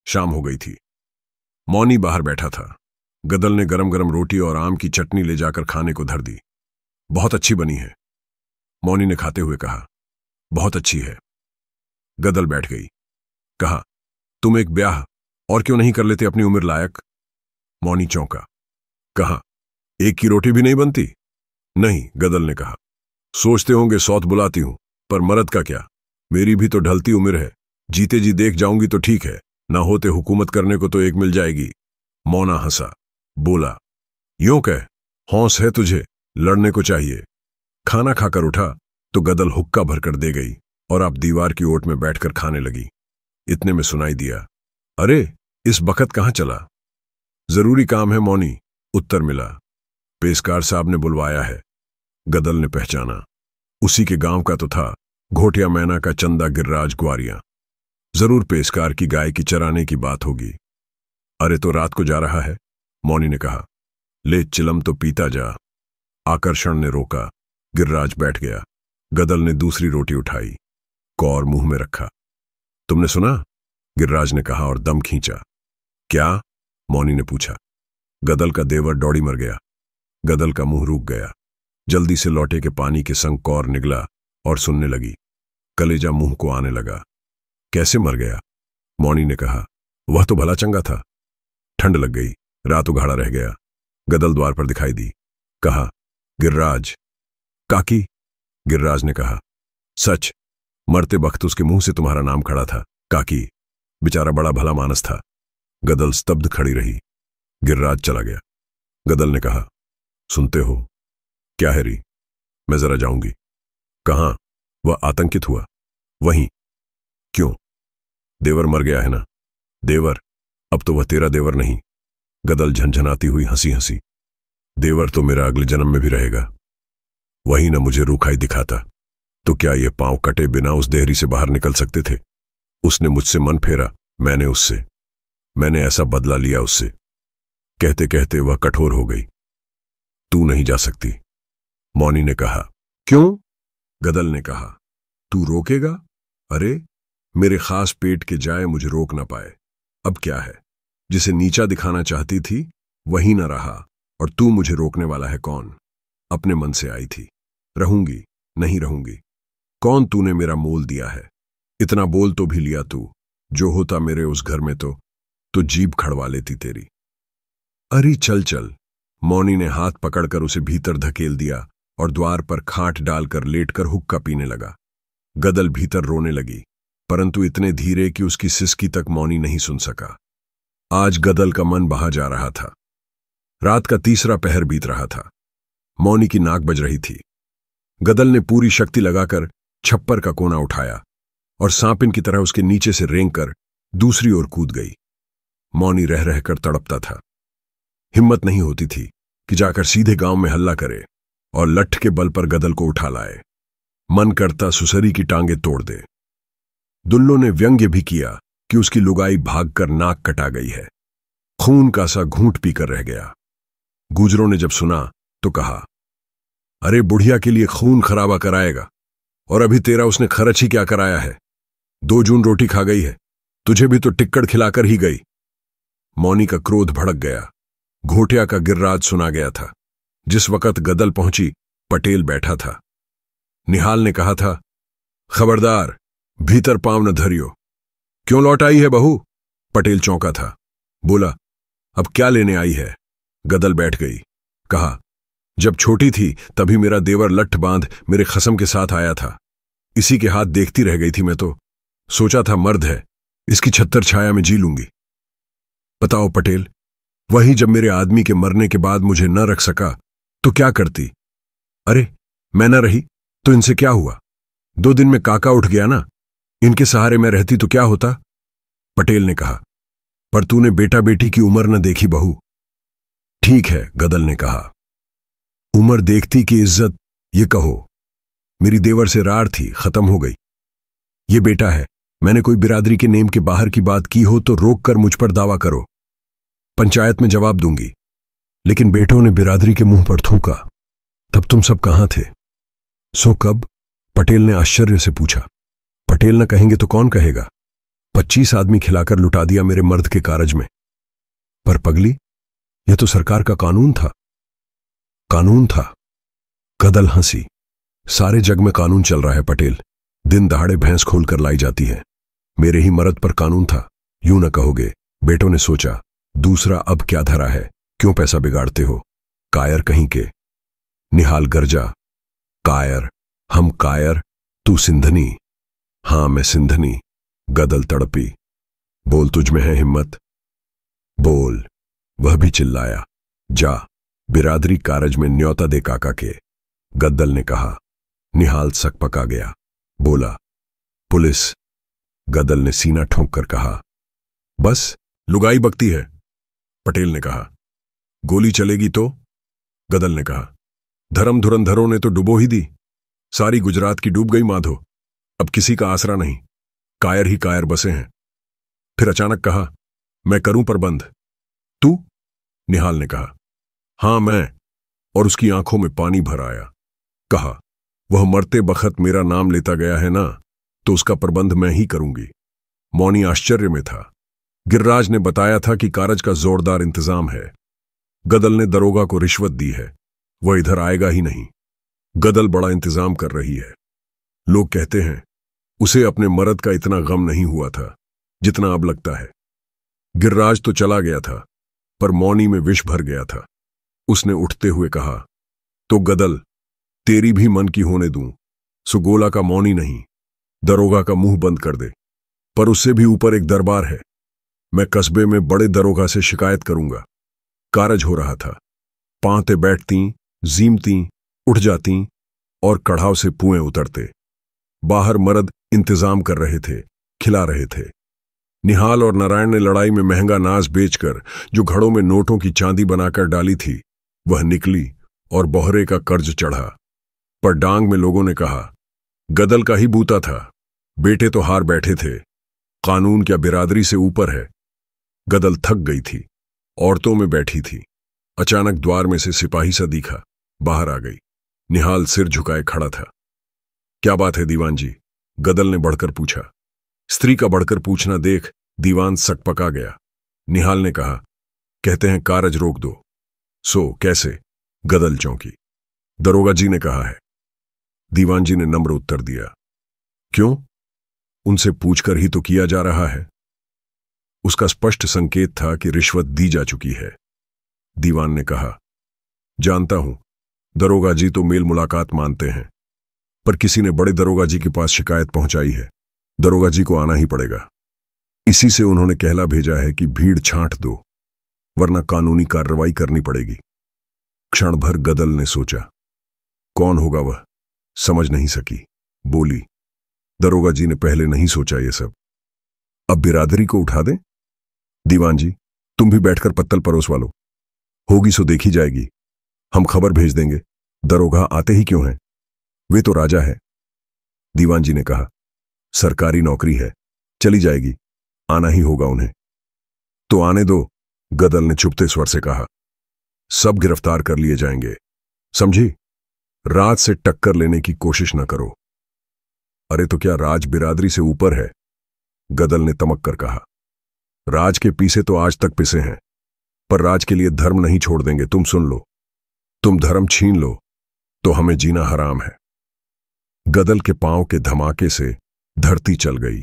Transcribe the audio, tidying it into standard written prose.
शाम हो गई थी। मौनी बाहर बैठा था। गदल ने गरम गरम रोटी और आम की चटनी ले जाकर खाने को धर दी। बहुत अच्छी बनी है, मौनी ने खाते हुए कहा। बहुत अच्छी है। गदल बैठ गई। कहा, तुम एक ब्याह और क्यों नहीं कर लेते अपनी उम्र लायक? मौनी चौंका। कहा, एक की रोटी भी नहीं बनती? नहीं, गदल ने कहा। सोचते होंगे सौत बुलाती हूं, पर मर्द का क्या, मेरी भी तो ढलती उम्र है। जीते जी देख जाऊंगी तो ठीक है, ना होते हुकूमत करने को तो एक मिल जाएगी। मौना हंसा, बोला, यूं कह, हौस है तुझे, लड़ने को चाहिए। खाना खाकर उठा तो गदल हुक्का भरकर दे गई और आप दीवार की ओट में बैठकर खाने लगी। इतने में सुनाई दिया, अरे इस बखत कहां चला? जरूरी काम है मौनी, उत्तर मिला। पेशकार साहब ने बुलवाया है। गदल ने पहचाना, उसी के गांव का तो था, घोटिया मैना का चंदा गिर्राज ग्वारियां। जरूर पेशकार की गाय की चराने की बात होगी। अरे तो रात को जा रहा है, मौनी ने कहा। ले चिलम तो पीता जा। आकर्षण ने रोका। गिर्राज बैठ गया। गदल ने दूसरी रोटी उठाई, कौर मुंह में रखा। तुमने सुना? गिर्राज ने कहा और दम खींचा। क्या? मौनी ने पूछा। गदल का देवर दौड़ी मर गया। गदल का मुंह रुक गया। जल्दी से लौटे के पानी के संग कौर निगला और सुनने लगी। कलेजा मुंह को आने लगा। कैसे मर गया? मौनी ने कहा। वह तो भला चंगा था। ठंड लग गई, रात उघाड़ा रह गया। गदल द्वार पर दिखाई दी। कहा, गिर्राज। काकी? गिर्राज ने कहा। सच, मरते वक्त उसके मुंह से तुम्हारा नाम खड़ा था, काकी। बेचारा बड़ा भला मानस था। गदल स्तब्ध खड़ी रही। गिर्राज चला गया। गदल ने कहा, सुनते हो? क्या है री? मैं जरा जाऊंगी। कहां? वह आतंकित हुआ। वहीं। क्यों? देवर मर गया है ना। देवर? अब तो वह तेरा देवर नहीं। गदल झंझनाती हुई हंसी हंसी। देवर तो मेरा अगले जन्म में भी रहेगा। वही न मुझे रूखाई दिखाता तो क्या ये पांव कटे बिना उस देहरी से बाहर निकल सकते थे? उसने मुझसे मन फेरा, मैंने उससे। मैंने ऐसा बदला लिया उससे। कहते कहते वह कठोर हो गई। तू नहीं जा सकती, मौनी ने कहा। क्यों? गदल ने कहा। तू रोकेगा? अरे मेरे खास पेट के जाए मुझे रोक ना पाए। अब क्या है, जिसे नीचा दिखाना चाहती थी वही न रहा, और तू मुझे रोकने वाला है कौन? अपने मन से आई थी। रहूंगी, नहीं रहूंगी। कौन तूने मेरा मोल दिया है? इतना बोल तो भी लिया तू। जो होता मेरे उस घर में तो जीभ खड़वा लेती तेरी। अरे चल चल। मौनी ने हाथ पकड़कर उसे भीतर धकेल दिया और द्वार पर खाट डालकर लेटकर हुक्का पीने लगा। गदल भीतर रोने लगी, परंतु इतने धीरे कि उसकी सिसकी तक मौनी नहीं सुन सका। आज गदल का मन बहा जा रहा था। रात का तीसरा पहर बीत रहा था। मौनी की नाक बज रही थी। गदल ने पूरी शक्ति लगाकर छप्पर का कोना उठाया और सांपिन की तरह उसके नीचे से रेंगकर दूसरी ओर कूद गई। मौनी रह रहकर तड़पता था। हिम्मत नहीं होती थी कि जाकर सीधे गांव में हल्ला करे और लठ के बल पर गदल को उठा लाए। मन करता सुसरी की टांगे तोड़ दे। दुल्लो ने व्यंग्य भी किया कि उसकी लुगाई भागकर नाक कटा गई है। खून का सा घूंट पीकर रह गया। गुजरों ने जब सुना तो कहा, अरे बुढ़िया के लिए खून खराबा कराएगा, और अभी तेरा उसने खर्च ही क्या कराया है? 2 जून रोटी खा गई है, तुझे भी तो टिक्कड़ खिलाकर ही गई। मौनी का क्रोध भड़क गया। घोटिया का गिर्राज सुना गया था। जिस वक्त गदल पहुंची, पटेल बैठा था। निहाल ने कहा था, खबरदार, भीतर पांव न धरियो। क्यों लौट आई है बहू? पटेल चौंका था। बोला, अब क्या लेने आई है? गदल बैठ गई। कहा, जब छोटी थी तभी मेरा देवर लठ बांध मेरे खसम के साथ आया था। इसी के हाथ देखती रह गई थी मैं तो। सोचा था मर्द है, इसकी छत्तर छाया में जी लूंगी। बताओ पटेल, वही जब मेरे आदमी के मरने के बाद मुझे न रख सका तो क्या करती? अरे मैं न रही तो इनसे क्या हुआ? 2 दिन में काका उठ गया ना। इनके सहारे मैं रहती तो क्या होता? पटेल ने कहा, पर तूने बेटा बेटी की उम्र न देखी बहू। ठीक है, गदल ने कहा। उम्र देखती की इज्जत, ये कहो मेरी देवर से रार थी, खत्म हो गई। ये बेटा है, मैंने कोई बिरादरी के नेम के बाहर की बात की हो तो रोक कर मुझ पर दावा करो, पंचायत में जवाब दूंगी। लेकिन बेटों ने बिरादरी के मुंह पर थूका। तब तुम सब कहां थे? सो कब? पटेल ने आश्चर्य से पूछा। पटेल न कहेंगे तो कौन कहेगा? 25 आदमी खिलाकर लुटा दिया मेरे मर्द के कारज में। पर पगली, यह तो सरकार का कानून था। कानून था? गदल हंसी। सारे जग में कानून चल रहा है पटेल। दिन दहाड़े भैंस खोलकर लाई जाती है। मेरे ही मर्द पर कानून था, यूं न कहोगे। बेटों ने सोचा, दूसरा अब क्या धरा है, क्यों पैसा बिगाड़ते हो, कायर कहीं के। निहाल गरजा, कायर? हम कायर, तू सिंधनी। हां, मैं सिंधनी। गदल तड़पी। बोल, तुझ में है हिम्मत, बोल। वह भी चिल्लाया, जा बिरादरी कारज में न्योता दे काका के। गद्दल ने कहा। निहाल सकपका गया, बोला, पुलिस। गदल ने सीना ठोंक कर कहा, बस लुगाई बकती है। पटेल ने कहा, गोली चलेगी तो? गदल ने कहा, धर्म धुरंधरों ने तो डुबो ही दी। सारी गुजरात की डूब गई माधो। अब किसी का आसरा नहीं, कायर ही कायर बसे हैं। फिर अचानक कहा, मैं करूं प्रबंध। तू? निहाल ने कहा, हां मैं। और उसकी आंखों में पानी भर आया। कहा, वह मरते बखत मेरा नाम लेता गया है ना, तो उसका प्रबंध मैं ही करूंगी। मौनी आश्चर्य में था। गिरिराज ने बताया था कि कारज का जोरदार इंतजाम है। गदल ने दरोगा को रिश्वत दी है, वह इधर आएगा ही नहीं। गदल बड़ा इंतजाम कर रही है। लोग कहते हैं उसे अपने मर्द का इतना गम नहीं हुआ था जितना अब लगता है। गिरिराज तो चला गया था, पर मौनी में विष भर गया था। उसने उठते हुए कहा, तो गदल, तेरी भी मन की होने दूं, सुगोला का मौनी नहीं, दरोगा का मुंह बंद कर दे। पर उससे भी ऊपर एक दरबार है। मैं कस्बे में बड़े दरोगा से शिकायत करूंगा। कारज हो रहा था। पांतें बैठती, जीमती, उठ जाती और कढ़ाव से पुएं उतरते। बाहर मर्द इंतजाम कर रहे थे, खिला रहे थे। निहाल और नारायण ने लड़ाई में महंगा नाज बेचकर जो घड़ों में नोटों की चांदी बनाकर डाली थी, वह निकली और बोहरे का कर्ज चढ़ा। पर डांग में लोगों ने कहा, गदल का ही बूता था, बेटे तो हार बैठे थे, कानून क्या बिरादरी से ऊपर है। गदल थक गई थी, औरतों में बैठी थी। अचानक द्वार में से सिपाही सा दिखा, बाहर आ गई। निहाल सिर झुकाए खड़ा था। क्या बात है दीवान जी? गदल ने बढ़कर पूछा। स्त्री का बढ़कर पूछना देख दीवान सकपका गया। निहाल ने कहा, कहते हैं कारज रोक दो। सो कैसे? गदल चौंकी। दरोगा जी ने कहा है। दीवान जी ने नम्र उत्तर दिया। क्यों? उनसे पूछकर ही तो किया जा रहा है। उसका स्पष्ट संकेत था कि रिश्वत दी जा चुकी है। दीवान ने कहा, जानता हूं, दरोगा जी तो मेल मुलाकात मानते हैं, पर किसी ने बड़े दरोगा जी के पास शिकायत पहुंचाई है। दरोगा जी को आना ही पड़ेगा। इसी से उन्होंने कहला भेजा है कि भीड़ छांट दो, वरना कानूनी कार्रवाई करनी पड़ेगी। क्षण भर गदल ने सोचा, कौन होगा वह? समझ नहीं सकी। बोली, दरोगा जी ने पहले नहीं सोचा ये सब। अब बिरादरी को उठा दें? दीवान जी, तुम भी बैठकर पत्तल परोस वालो। होगी सो देखी जाएगी। हम खबर भेज देंगे। दरोगा आते ही क्यों हैं? वे तो राजा है। दीवान जी ने कहा, सरकारी नौकरी है, चली जाएगी, आना ही होगा उन्हें। तो आने दो, गदल ने चुपते स्वर से कहा। सब गिरफ्तार कर लिए जाएंगे, समझी? राज से टक्कर लेने की कोशिश न करो। अरे तो क्या राज बिरादरी से ऊपर है? गदल ने तमक कर कहा। राज के पीसे तो आज तक पिसे हैं, पर राज के लिए धर्म नहीं छोड़ देंगे। तुम सुन लो, तुम धर्म छीन लो तो हमें जीना हराम है। गदल के पांव के धमाके से धरती चल गई।